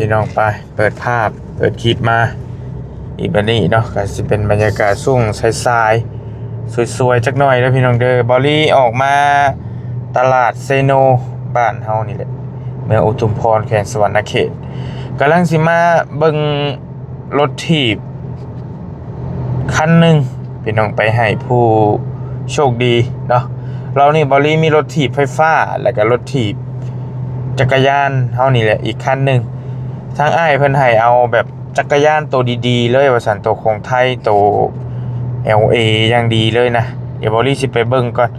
พี่น้องไปเปิดภาพเปิดคลิปมาอีกแบบนี้เนาะก็จะเป็นบรรยากาศช่วงสายๆสวยๆจักหน่อยแล้วพี่น้องเด้อบอลลี่ออกมาตลาดเซโนบ้านเฮานี่แหละเมืองอุทุมพรแขวงสวรรณเขตกำลังสิมาเบิ่งรถถีบคันหนึ่งพี่น้องไปให้ผู้โชคดีเนาะเรานี่บอลลี่มีรถถีบไฟฟ้าแล้วก็รถถีบจักรยานเฮานี่แหละอีกคันหนึ่งทางอ้ายเพิ่นให้เอาแบบจักรยานตัวดีๆเลยว่าซั่นตัวของไทยตัว LA อย่างดีเลยนะเดี๋ยวบอลลี่สิไปเบิ่งก่อน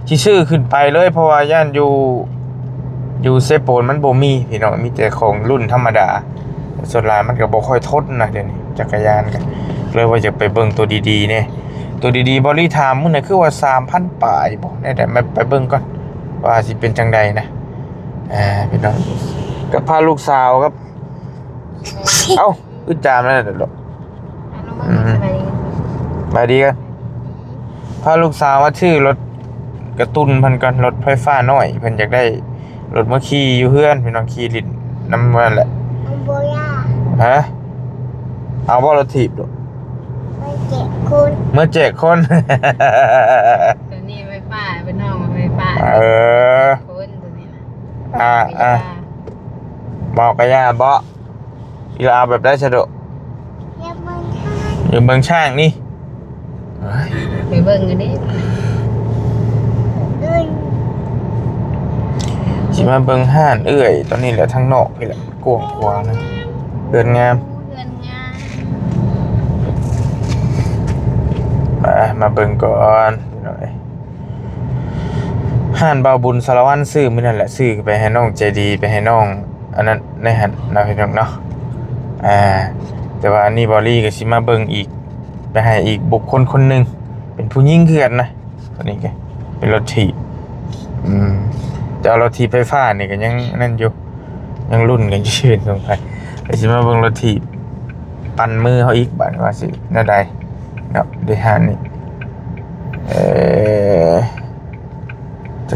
สิซื้อขึ้นไปเลยเพราะว่าย่านอยู่เซโปนมันบ่มีพี่น้องมีแต่ของรุ่นธรรมดาส่วนหลายมันก็บ่ค่อยทนนะเดี๋ยวนี้จักรยานกันเลยว่าจะไปเบิ่งตัวดีๆเนี่ยตัวดีๆบอลลี่ถามมื้อน่ะคือว่า 3,000 ปลายบ่ได้แต่มาไปเบิ่งก่อนว่าสิเป็นจังใดนะพี่น้องก็พาลูกสาวครับเอ้าอึดจามแล้วเด้อลูกมาดีกันพาลูกสาวมาชื่อรถกระตุ้นเพิ่นก่อนรถไฟฟ้าน้อยเพิ่นอยากได้รถมาขี่อยู่เฮือนพี่น้องขี่ลิ้นนำมันแหละบ่ย่าฮะเอาบ่รถถีบลูกเมื่อเจ็ดคนตัวนี้ไฟฟ้าเป็นน้องไฟฟ้าคนตัวนี้นะบอกกะย่าบ่อีลาแบบได้สะดวกอยู่เมืองช่างนี่ไปเบิ่งกันดิสิมาเบิ่งห้านเอื้อยตอนนี้แหละทางนอกนี่แหละกว้างกว่านะเดินงามมาเบิ่งก่อนหน่อยห้านเบาบุญสารวัตรซื้อมื้อนั่นแหละซื้อไปให้น้องใจดีไปให้น้องอันนั้นในหันนะพี่น้องเนาะแต่ว่าอันนี้บอลลี่ก็สิมาเบิ่งอีกไปให้อีกบุคคลคนหนึ่งเป็นผู้หญิงเกือนนะตัวนี้ก็เป็นรถถีบจะเอารถถีบไฟฟ้านี่ก็ยังนั่นอยู่ยังรุ่นกันชื่นสงสัยก็สิมาเบิ่งรถถีบปั่นมือเขาอีกบัดว่าสิน่าใดเนาะได้หานี่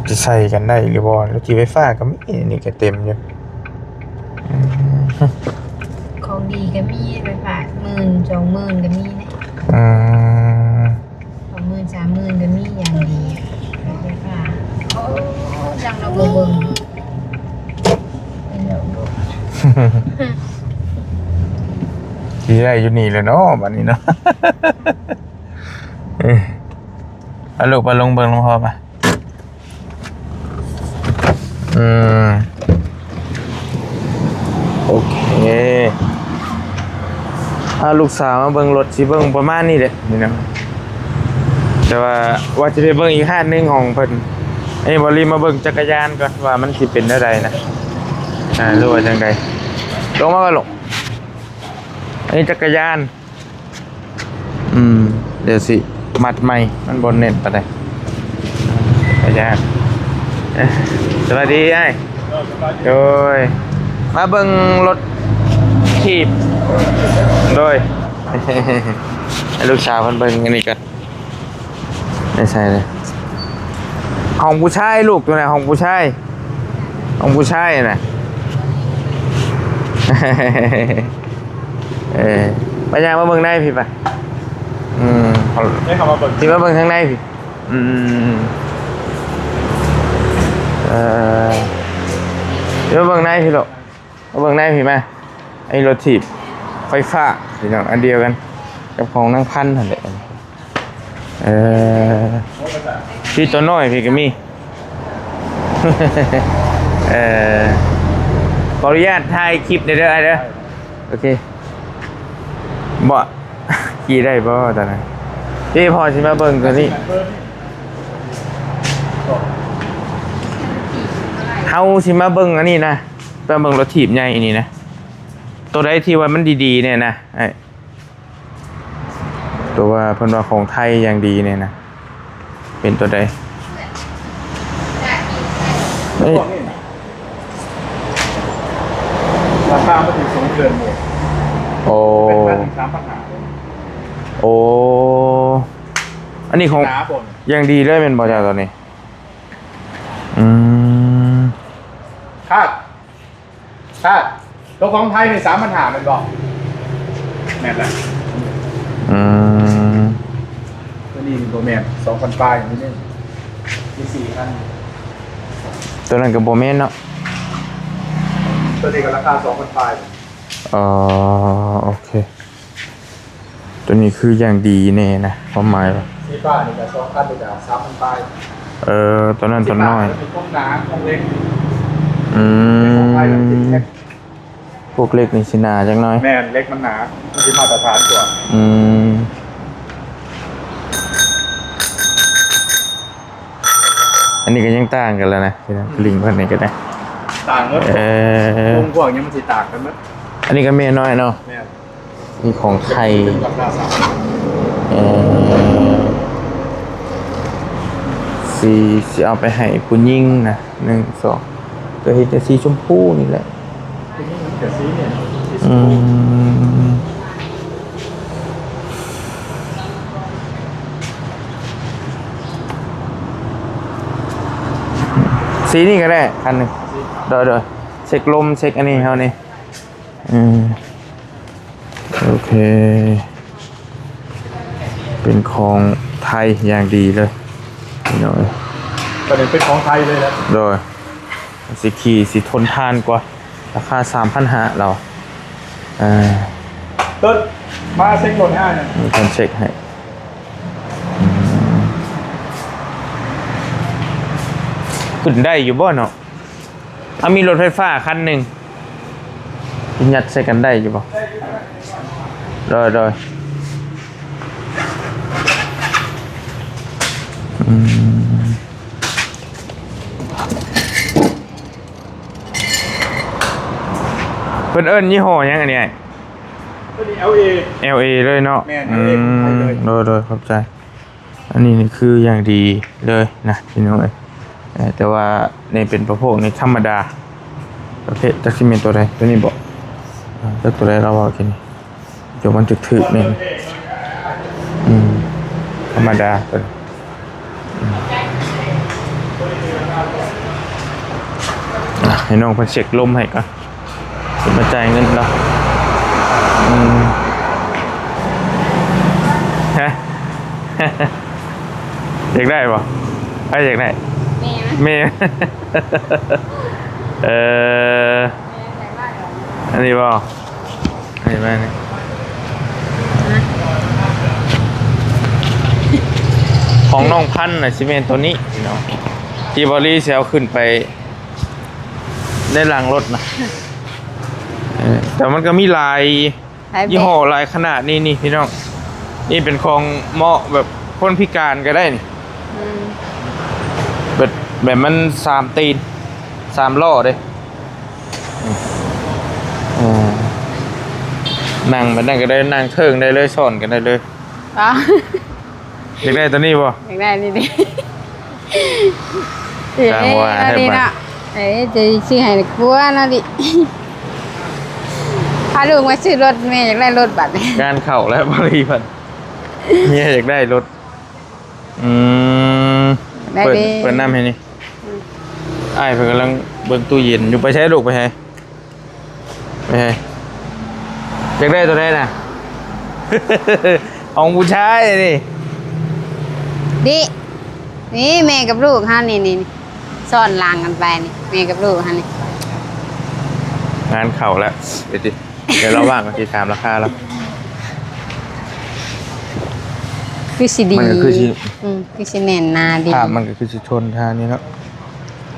จะใส่กันได้หรือบ่รถถีบไฟฟ้าก็มีนี่ก็เต็มอยู่ของดีก็มีไฟฟ้า10,000 20,000ก็มีนะ20,000 30,000ก็มีอย่างดีไฟฟ้าโอ้จังเราเบิ่งที่ได้อยู่นี่เลยเนาะบัดนี้เนาะเอาลูกไปลงเบิ่งลงพอป่ะโอเคถ้าลูกสาวมาเบิ่งรถสิเบิ่งประมาณนี้แหละนี่นะแต่ว่าจะไปเบิ่งอีกห้างนึงของเพิ่นไอ้บอลลี่มาเบิ่งจักรยานก่อนว่ามันสิเป็นได้ใดนะรู้ว่าจังไดลงมาก่อนลูกอันนี้จักรยานเดี๋ยวสิมัดใหม่มันบนเน็ตปะได้จักรยานสวัสดีไอ้โดยมาเบิ่งรถถีบโดยให้ลูกสาวเพิ่นเบิ่งอันนี้กันไม่ใช่เลยห้องผู้ชายลูกตัวไหนห้องผู้ชายน่ะไปยังมาเบิ่งได้พี่ป่ะได้เข้ามาเบิ่งที่มาเบิ่งข้างในพี่เดี๋ยวเบิ่งในพี่ลูกมาเบิ่งในพี่มาไอ้รถถีบไฟฟ้าพี่น้องอันเดียวกันกับของนางพันธุ์นั่นแหละพี่ตัวน้อยพี่ก็มีขออนุญาตถ่ายคลิปเด้อไอ้เด้อโอเคบ่ขี่ได้บ่ตอนนั้นพี่พอสิมาเบิ่งตัวนี้เฮาสิมาเบิ่งอันนี้นะไปเบิ่งรถถีบใหญ่อันนี้นะตัวใดที่ว่ามันดีๆเนี่ยนะไอ้ตัวว่าเพิ่นว่าของไทยอย่างดีเนี่ยนะเป็นตัวใดราคาไม่ถึง2 เดือนหมดเป็นโอ้อันนี้ของอย่างดีเลยเป็นบ่จ้าตอนนี้คาด ตัวของไทยใน3,500มันบอกแม่นละ อืม ตัวนี้เป็นตัวแม่น2,000ปลายอย่างนี้นี่มี4คัน ตัวนั้นกับโบเมนเนาะ ตัวนี้ก็ราคา2,000ปลาย อ๋อโอเค ตัวนี้คืออย่างดีแน่นะความหมายว่า สีฟ้านี่ก็2คันนี่ก็3,000ปลาย ตัวนั้นตัวน้อย เป็นพวกหนาพวกเล็ก อื ของไทยมันติด ม แค่ พวกเล็กนี่สิหนาจังน้อย แม่นเล็กมันหนามันจะมาตรฐานกว่า อืมอันนี้ก็ยังต่างกันแล้วนะพี่น้องลิงพันนี้ก็ได้ ต่างเมื่อ อ วงพวกนี้มันจะต่างกันมั้ย อันนี้ก็เมียน้อยเนาะ แม่น มีของไทย เป็นราคาเอสีเอาไปให้ผู้หญิงนะ1 2ก็เห็นแต่สีชมพูนี่แหละ ทีนี้มันเกิดสีเนี่ยสีช อื มพู มสีนี่ก็ได้คันหนึ่งเดี๋ยวเช็คลมเช็คอันนี้เขานี่โอเค เป็นของไทยอย่างดีเลยนี่หน่อย ประเด็นเป็นของไทยเลยนะ โดยสีขี่สีทนทานกว่า ราคา3,500เราต้นมาเซ็งโหลด5เนี่ย มีคนเช็คให้ขึ้นได้อยู่บ่เนาะมีรถไฟฟ้าคันหนึ่งยัดใส่กันได้อยู่บ่โดยเพิ่นเอิ้นยี่ห้อหยังอันนี้ ตัวนี้ LA LA เลยเนาะ แม่น LA ของไทยเลย โดยเข้าใจ อันนี้นี่คืออย่างดีเลยนะพี่น้องเอ้ยแต่ว่านี่เป็นประเภทในธรรมดา ประเภทจักซิเมนตัวใดตัวนี้บอกตัวใดเราเอาแค่นี้เดี๋ยวมันจะถึกเนี่ยธรรมดาตัวนี้ให้น้องเพิ่นเช็คลมให้ก่อนเพิ่นมาจ่ายเงินแล้วฮะ อยากได้ป่ะใครอยากได้ แม่นะ เมย์ อันนี้ป่ะอันนี้ไหมนี่ของน้องพันธุ์น่ะซิเมนตัวนี้เนาะที่บอลี่เซลขึ้นไปได้หลังรถนะแต่มันก็มีลายยี่ห้อลายขนาดนี้นี่พี่น้องนี่เป็นของเหมาะแบบคนพิการก็ได้นี่แบบมัน3 ตีน3 ล้อเลยนั่งมันนั่งก็ได้นั่งเทิงได้เลยซ่อนกันได้เลย อ๋อ อยากได้ตัวนี้ป่ะ อยากได้นี่ดิ จ้างว่าให้ นี่ มัน นะจะซื้อให้ครัวนะดิพาลูกมาซื้อรถแม่อยากได้รถบัตร งานเข่าแล้วบริพันธ์เมียอยากได้รถเปิดน้ำให้นี่อ้ายเพิ่นกำลังเบิ่งตู้เย็นอยู่ไปใช้ลูกไปให้อยากได้ตัวไหนน่ะ ของผู้ชายนี่ ดินี่แม่กับลูกฮะนี่ซ่อนลางกันไปนี่แม่กับลูกฮะนี่ งานเข่าแล้วเดี๋ยวเราว่างกันที่ถามราคาแล้ว คือสิดี มันก็คือสิ คือสิแน่นนาดี ภาพมันก็คือสิชนทางนี้เนาะ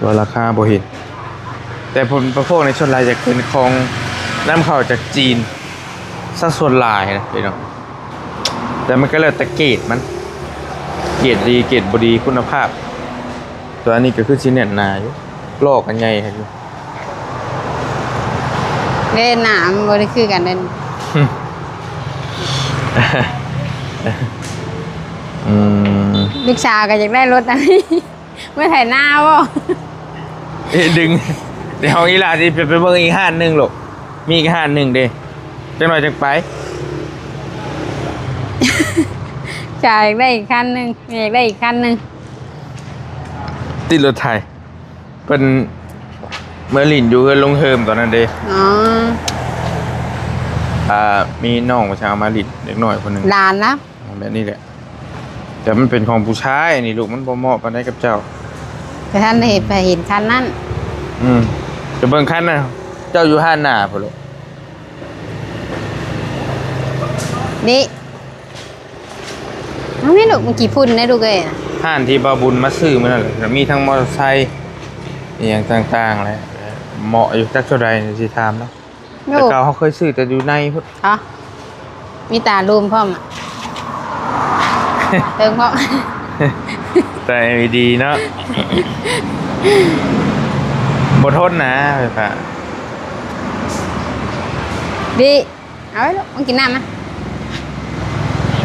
ตัวราคาบ่เห็นแต่ผลประโภคในชนลายจะเป็นของน้ำเข้าจากจีนสัดส่วนหลายนะพี่น้องแต่มันก็แล้วแต่เกรดมันเกรดดีเกรดบ่ดีคุณภาพ ตัวนี้ก็คือสิแน่นหนาอยู่ลอกกันใหญ่อยู่ เล่นหนามบริคือกันเล่น ลูกชาวก็อยากได้รถอันนี้ เมื่อถ่ายหน้าบ่ ดึงเดี๋ยวอีหลาสิไปเบิ่งอีกห้านหนึงหรอกมีอีกห้านหนึงเด้จังหน่อยจังไป ชาวอยากได้อีกคันหนึงอยากได้อีกคันหนึง ติดรถไทยเป็น เมื่อลินอยู่เฮือนลงเฮิมตอนนั้นเด้ อ๋อ มีน้องประชามาลินเด็กน้อยคนหนึง หลานแล้ว แบบนี้แหละแต่มันเป็นของผู้ชายนี่ลูกมันบ่เหมาะปานใดกับเจ้า แต่ท่านเห็นไปเห็นคันนั้น จะเบิ่งคันน่ะเจ้าอยู่ห้านหน้าพุ่นลูก นี่มันไม่ลูกมันกี่พุ่นได้ลูกเอ้ย ห้านที่บาบุญมาซื้อมื้อนั่นแหละมีทั้งมอเตอร์ไซค์อหย่างต่างๆเลยเหมาะอยู่จักเท่าใดนี่สิถามเนาะแต่ ลูก เก่าเขาเคยซื้อแต่อยู่ในพุ่น อ๋อมีตาลูมพร้อมอ่ะ เติมพร้อม แต่ดีเนาะ บ่ทนนะไฟฟ้า ดีเอาไว้ลูกมันกินน้ำนะ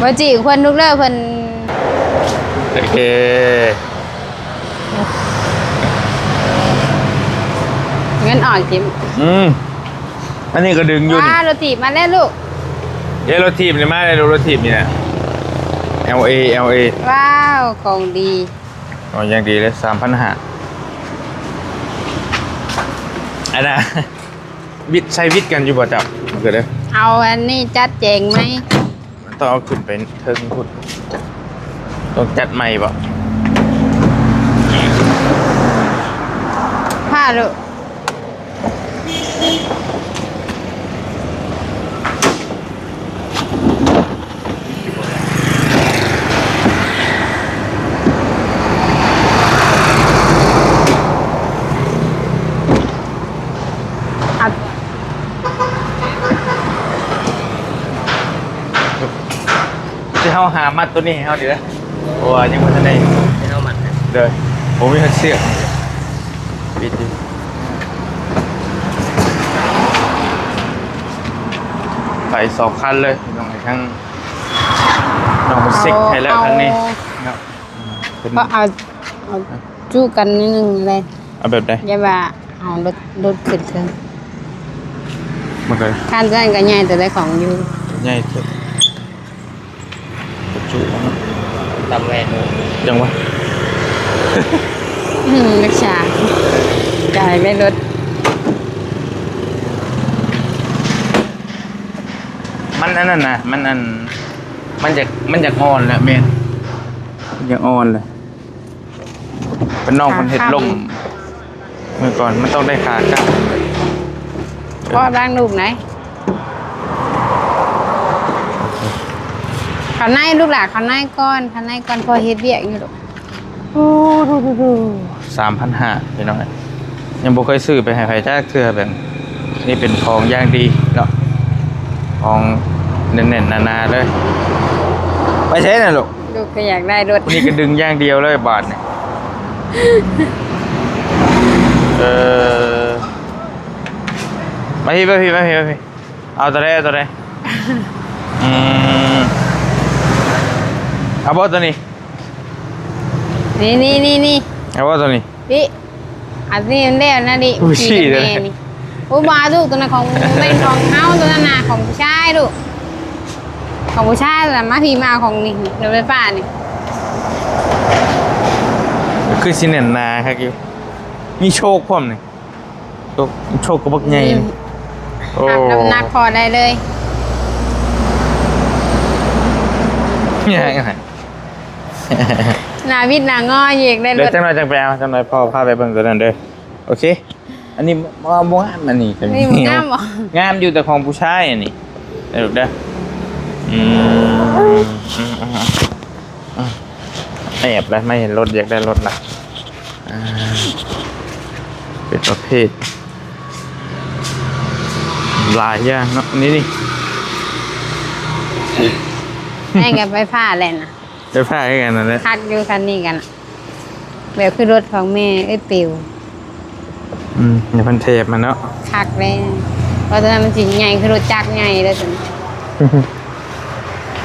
บ่จีเพิ่นลูกเด้อเพิ่น โอเค เงินอ่อนจิม อันนี้ก็ดึงอยู่นี่ ว้ารถถีบมาแล้วลูก เดี๋ยวรถถีบนี่มาเลยรถถีบนี่นะ LA ว้าวของดี อ๋อยังดีเลย3,500อันน่ะ วิทย์ใช้วิทย์กันอยู่บ่จับมันเกิดเด้อ เอาอันนี้จัดแจงไหม มันต้องเอาขึ้นไปเทิงพุดต้องจัดใหม่บ่ ผ้าลูกอัด จะเฮาหามัดตัวนี้ให้เฮาดีเด้อเพราะว่ายังบ่ทันได้ให้เฮามัดเด้อผมมีเสือกปิดดิไป2คันเลยน้องให้ทั้งน้องมันซิกให้แล้วครั้งนี้เนาะเป็น ก็เอาจู้กันนิดนึงเลย เอาแบบใด อย่าว่าเอารถขึ้นเครื่อง มันก็ ข้านนั่นก็ใหญ่แต่ได้ของอยู่ ใหญ่เถอะกระจุเนาะ ตำแหน่ง จังวะ นักชาจ่ายไม่ลด มันอันนั้นนะมันจะอ่อนแหละเมนมันจะอ่อนเลยเป็นน้องคนเห็ดลมเมื่อก่อนมันต้องได้ขาก้า พ่อร่างลูกไหนเขาในลูกหลานเขาในก้อนพอเฮ็ดเบี้ยอยู่ลูก 3,500พี่น้อยยังบ่เคยซื้อไปให้ใครจ้าเทื่อแบบนี่เป็นของอย่างดีเนาะของแน่นๆนาๆเลยไม่ใช่น่ะลูก ลูกก็อยากได้รถ นี่ก็ดึงอย่างเดียวเลยบาทเนี่ยมาพี่เอาตัวใดเอาบ่ตัวนี้ นี่ เอาบ่ตัวนี้ ดิอันนี้มันแล้วนะดิ อุ้ย ขี่กับ เลย แม่นี่อุบาลูกตัวนั้นของเป็นของเฮาตัวนั้นน่ะของผู้ชายลูกของผู้ชายแต่มาพี่มาของนี่รถไฟฟ้านี่ คือสิเน่นนาครับกิวมีโชคพร้อมนี่โชคก็บักใหญ่นี่โอ้ หักน้ำหนักพอได้เลย ยังไง หน้าวิดหน้างอเหยกได้ร เดี๋ยว ถ จังหน่อยจังไปเอาจังหน่อยพ่อพาไปเบิ่งตัวนั้นเด้อโอเค อันนี้บ่งามอันนี้ก็ นี่มันงามบ่ งามอยู่แต่ของผู้ชายอันนี้ได้ลูกเด้อแอบแล้วไม่เห็นรถอยากได้รถละเป็นประเภทหลายอย่างเนาะนี่ แม่งกับไฟฟ้าแหละนะ เดี๋ยวพาให้กันนั่นแหละ คักอยู่คันนี้กันน่ะแบบคือรถของแม่ไอ้ปิว เดี๋ยวพันเทปมาเนาะ คักเลยเพราะฉะนั้นมันสิใหญ่คือรถจักรใหญ่เลยสิ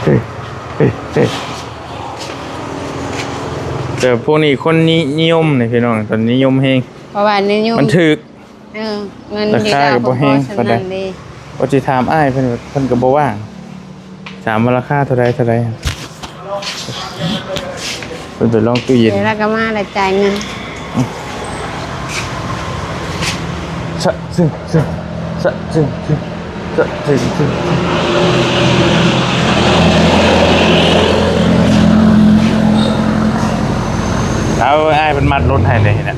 เฮ้ยแต่พวกนี้คนนิยมนี่พี่น้องตอนนิยมเฮง เพราะว่านี่ยุ่ง มันถึก เงิน ราคาก็บ่แพง ปานใด ว่าสิถามอ้ายเพิ่นก็บ่ว่างถามว่าราคาเท่าใดเพิ่นไปลองตู้เย็น เดี๋ยวเราก็มาแล้วจ่ายเงิน ซึ่งสะซึ่งสะซึ่งเอาไอ้เป็นมัดรถให้เลยเนี่ย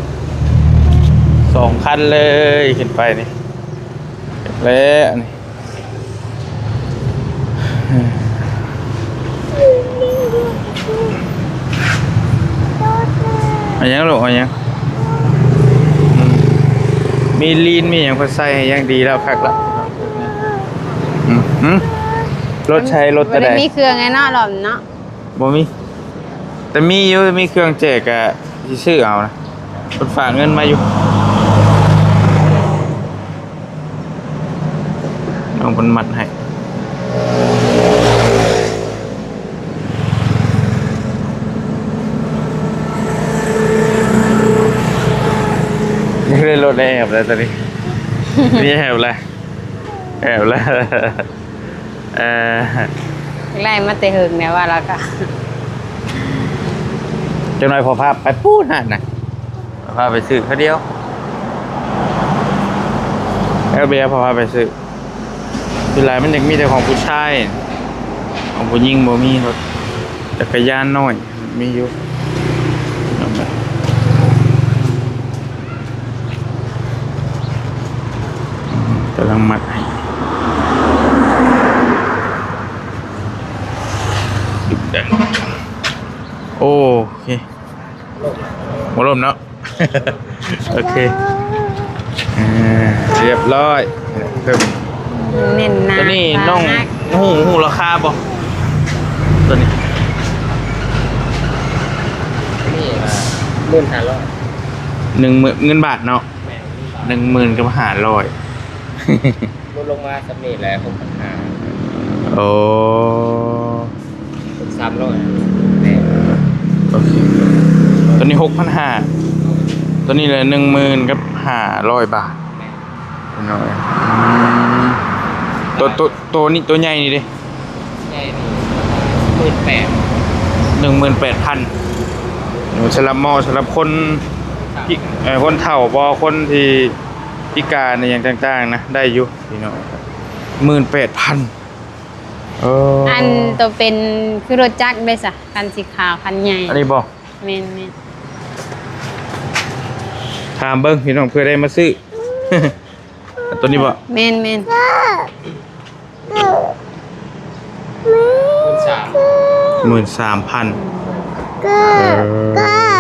2 คันเลยขึ้นไปนี่แล้วนี่อันยังลูกอันยังมีลีนมีอย่างก็ใส่ให้ยังดีแล้วคักละรถใช้รถ บ่ แต่ใด ได้มีเครื่องไงเนาะหล่อมเนาะ บ่มีแต่มีอยู่มีเครื่องแจกอะสิซื้อเอานะรถฝากเงินมาอยู่น้องเพิ่นมัดให้นี่เลยรถแอบแล้วตอนนี้ นี่แอบแล้วแอบแล้วเออ ไล่มาแต่หึงเนี่ยว่าแล้วก็ จังหน่อยพอพาไปพูดนั่นนะพาไปซื้อเขาเดียวแล้วเบียร์พอพาไปซื้อคือหลายมันยังมีแต่ของผู้ชายของผู้หญิงบ่มีรถจักรยานน้อยมีอยู่เอาไปกำลังมัดให้ดึกดังโอเคหมดลมเนาะ โอเคเรียบร้อยเพิ่ม เน้นหนา ตัวนี้น้องหูราคาบ่ตัวนี้ นี่15,000 10,000เงินบาทเนาะ แม่ 10,000กับ500 ลดลงมาสำนี้แหละ6,500 โอ้ เป็น300แม่ โอเคตัวนี้6,500ตัวนี้เลย10,000กับ500 บาท แม่ น้อยตัวนี้ตัวใหญ่นี่ดิ ใหญ่นี่18,000สำหรับสำหรับคนที่คนเฒ่าบ่คนที่พิการในอย่างต่างๆนะได้อยู่พี่น้อง18,000อันตัวเป็นคือรถจักรได้ซะคันสีขาวคันใหญ่ อันนี้บ่ แม่น ถามเบิ่งพี่น้องเพื่อได้มาซื้อ ตัวนี้บ่ แม่น คุณ3 13,000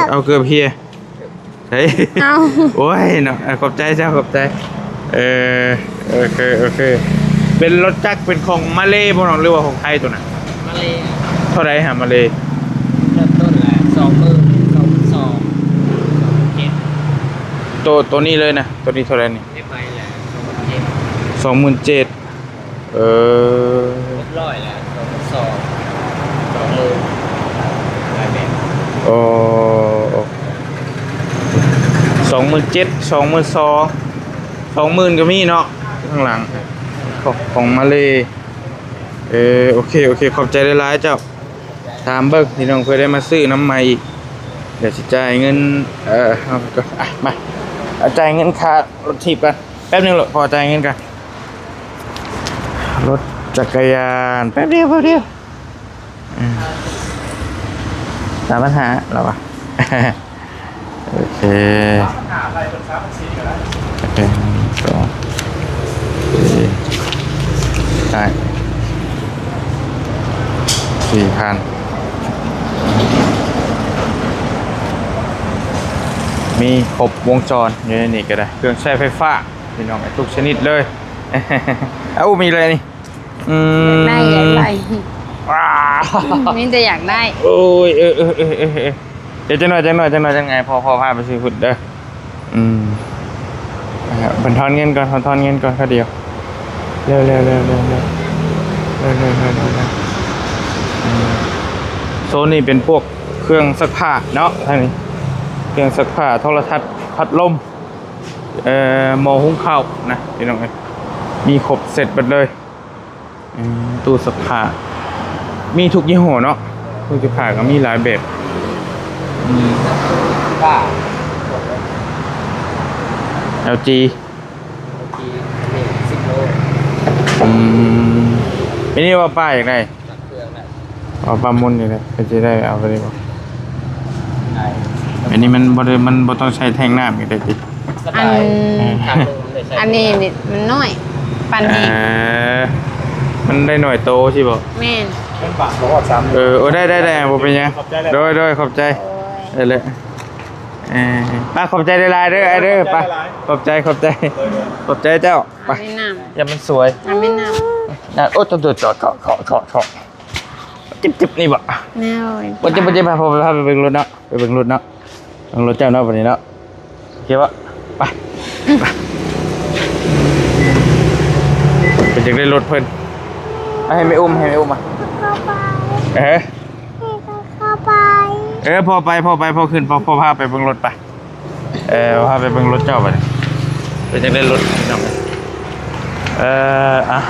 เอาเกือบเฮียเฮ้ย เอา โอ้ยเนาะขอบใจเจ้าขอบใจโอเคเป็นรถจักรเป็นของมาเลบ่น้องหรือว่าของไทยตัวน่ะ มาเลย เท่าไหร่หามาเล เริ่มต้นแหละ22,000 ตัวนี้เลยนะตัวนี้เท่าไหร่นี่ ได้ไปแหละ 27,000เรียบร้อยแล้ว20,000หลายแบบ โอ้20,000ก็มีเนาะข้างหลังของมาเลโอเคขอบใจหลายๆเจ้าตามเบิ่งพี่น้องเพื่อได้มาซื้อน้ำใหม่อีกเดี๋ยวสิจ่ายเงินเอาก็มาเอาจ่ายเงินค่ารถถีบกันแป๊บนึงหรอพอจ่ายเงินกันรถจักรยานแป๊บเดียวตามปัญหาเหรอวะ โอเคโอเค2ได้4,000มีครบวงจรอยู่ในนี้ก็ได้เครื่องใช้ไฟฟ้าพี่น้องทุกชนิดเลย เอ้ามีอะไรนี่อยากได้ ว้าว นี่จะอยากได้ โอ้ยเดี๋ยวจังหน่อยจังไงพอพาไปซื้อหุ่นเด้อผ่อนทอนเงินก่อนค่าเดียวเร็วโซนนี้เป็นพวกเครื่องซักผ้าเนาะท่างนี้เครื่องซักผ้าโทรทัศน์พัดลมหม้อหุงข้าวนะพี่น้องมีครบเสร็จหมดเลยตู้ซักผ้ามีทุกยี่ห้อเนาะตู้ซักผ้าก็มีหลายแบบป้า LG อันนี้ว่าป้าอย่างไร ตัดเครื่องได้ เอาปลามุนอยู่เลยก็จะได้เอาไปเลยบ่ ได้ อันนี้มันบ่ต้องใช้แท่งน้ำอย่างเดียวติ สบายทางลงเลยใช่ อันนี้นี่มันน้อยปันนี้ มันได้หน่อยโตใช่บ่ แม่น เป็นปากบอกว่าซ้ำ โอ้ได้บ่เป็นหยังโดยขอบใจ โอ้ย ได้เลยป้าขอบใจหลายๆเด้อไอ้เด้อป้าขอบใจขอบใจเจ้าไป อันไม่น้ อย่ามันสวย ำอันไม่น้ นะโอ้จอดจิบนี่บ่ ำแนว บ่จิบพาไปเบิ่งรถเนาะไปเบิ่งรถเนาะเบิ่งรถเจ้าเนาะบัดนี้เนาะโอเคบ่ไปเป็นจังได้รถเพิ่นให้ไม่อุ้มอ่ะพอไปพอขึ้นพอพาไปเบิ่งรถไปพาไปเบิ่งรถเจ้าไปเป็นจังได้รถพี่น้อง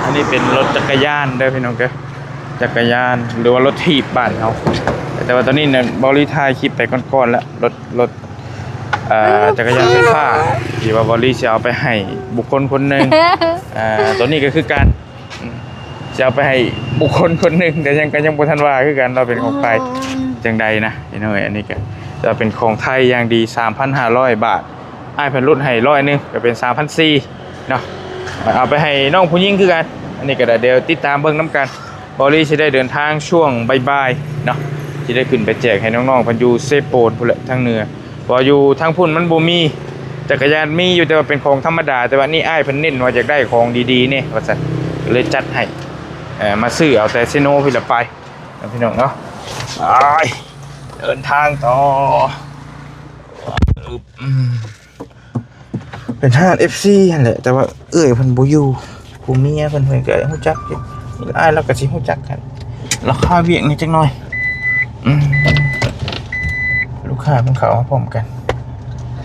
อันนี้เป็นรถจักรยานเด้อพี่น้องเด้อจักรยานหรือว่ารถถีบบ้านเขาแต่ว่าตอนนี้เนี่ยบริถ่ายคลิปไปก่อนๆแล้วรถจักรยานไฟฟ้าที่ว่าบริจะเอาไปให้บุคคลคนหนึ่งตัวนี้ก็คือการจะเอาไปให้บุคคลคนหนึ่งแต่ยังบ่ทันว่าคือกันเราเป็นของใครจังใดนะพี่น้องอันนี้ก็จะเป็นของไทยอย่างดี 3,500 บาทอ้ายเพิ่นลดให้100นึงก็เป็น 3,400 เนาะเอาไปให้น้องผู้หญิงคือกันอันนี้ก็เดี๋ยวติดตามเบิ่งน้ำกันบริจะได้เดินทางช่วงบ่ายๆเนาะที่ได้ขึ้นไปแจกให้น้องๆเพิ่นอยู่เซโปนพุ่นแหละทางเหนือพออยู่ทางพุ่นมันบ่มีจักรยานมีอยู่แต่ว่าเป็นของธรรมดาแต่ว่านี่อ้ายเพิ่นเน้นว่าอยากได้ของดีๆนี่ว่าซั่นก็เลยจัดให้มาซื้อเอาแต่ซิโนพี่ละไปพี่น้องเนาะเดินทางต่อเป็นทหาร FC นั่นแหละแต่ว่าเอ้ยเพิ่นบ่อยู่ผู้เมียเพิ่นก็ฮู้จักอยู่อ้ายเราก็สิฮู้จักกันราคาเวียงนี่จักหน่อยลูกค้าเพิ่นเข้ามาพร้อมกัน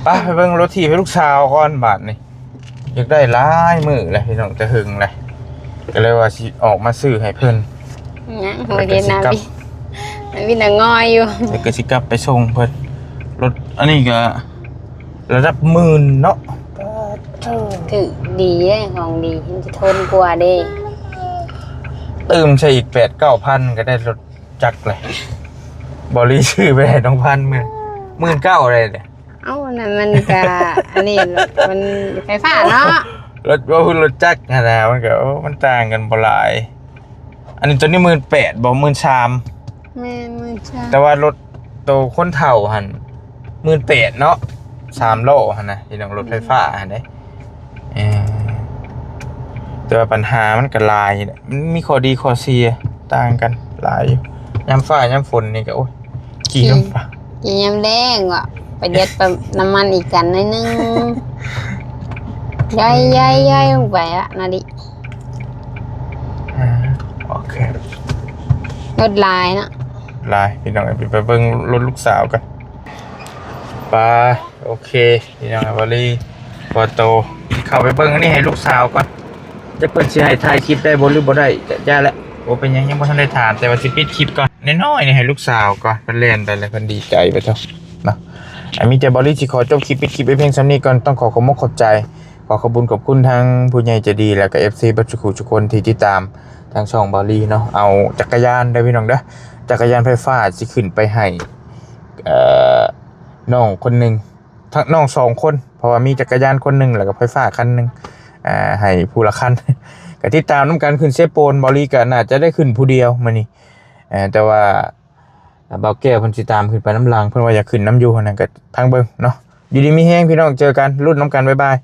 ไปเบิ่งรถถีบให้ลูกสาวก่อนบาดนี่อยากได้หลายมื้อเลยพี่น้องจะหึงเลยก็เลยว่าสิออกมาซื้อให้เพิ่น เนี่ยหัวเย็นนะพี่มันมีแต่งอยอยู่ แต่ก็สิกลับไปส่งเพิ่นรถอันนี้ก็ระดับหมื่นเนาะ ถือดีเลยของดีมันจะทนกว่าเด้ เติมใช่อีก 8-9,000 ก็ได้รถจักรเลยบริชื่อไปให้น้องพัน19,000อะไรเนี่ย เอ้านั่นมันก็อันนี้มันไฟฟ้าเนาะ รถว่าคือรถจักรนะมันก็มันต่างกันบ่หลายอันนี้ตัวนี้18,000บ่13,000 แม่มันใช่ แต่ว่ารถโตคนเฒ่าหั่น18,000เนาะ3โลหั่นนะที่น้องรถไฟฟ้าหั่นเด้แต่ว่าปัญหามันก็หลายมันมีข้อดีข้อเสียต่างกันหลายอยู่ยามฟ้ายามฝนนี่ก็โอ้ยขี่ลงไป กินยำแดงว่ะไปเด็ดไปน้ำมันอีกกันหน่อยนึงย่อยลงไปอะนาดิ โอเค รถลายเนาะ ลายพี่น้องไปเบิ่งรถลูกสาวกันไปโอเคพี่น้องบอลี่พอโตเข้าไปเบิ่งอันนี้ให้ลูกสาวก่อนจะเปิดสิให้ถ่ายคลิปได้บ่หรือบ่ได้จะย่าแล้วโอ้เป็นยังบ่ทันได้ถามแต่ว่าสิปิดคลิปก่อนน้อยๆนี่ให้ลูกสาวก่อนเพิ่นเล่นไปเลยเพิ่นดีใจไปเถอะเนาะมีแต่บอลี่สิขอจบคลิปปิดคลิปไว้เพียงเท่านี้ก่อนต้องขอขอบใจขอขอบคุณทั้งผู้ใหญ่ใจดีแล้วก็ FC บัดทุกคนที่ติดตามทางช่องบอลี่เนาะเอาจักรยานได้พี่น้องเด้อจักรยานไฟฟ้าสิขึ้นไปให้น้องคนหนึ่งทั้งน้อง2คนเพราะว่ามีจักรยานคนหนึ่งแล้วก็ไฟฟ้าคันหนึ่งให้ผู้ละคัน ก็ติดตามน้ำกันขึ้นเซโปนบอลีก็น่าจะได้ขึ้นผู้เดียวมานี่แต่ว่าเบาแก้วเพิ่นสิตามขึ้นไปน้ำลังเพิ่นว่าอยากขึ้นน้ำอยู่นั่นก็ทางเบิ่งเนาะอยู่ดีมีแห้งพี่น้องเจอกันรุ่นน้ำกันบ๊ายบาย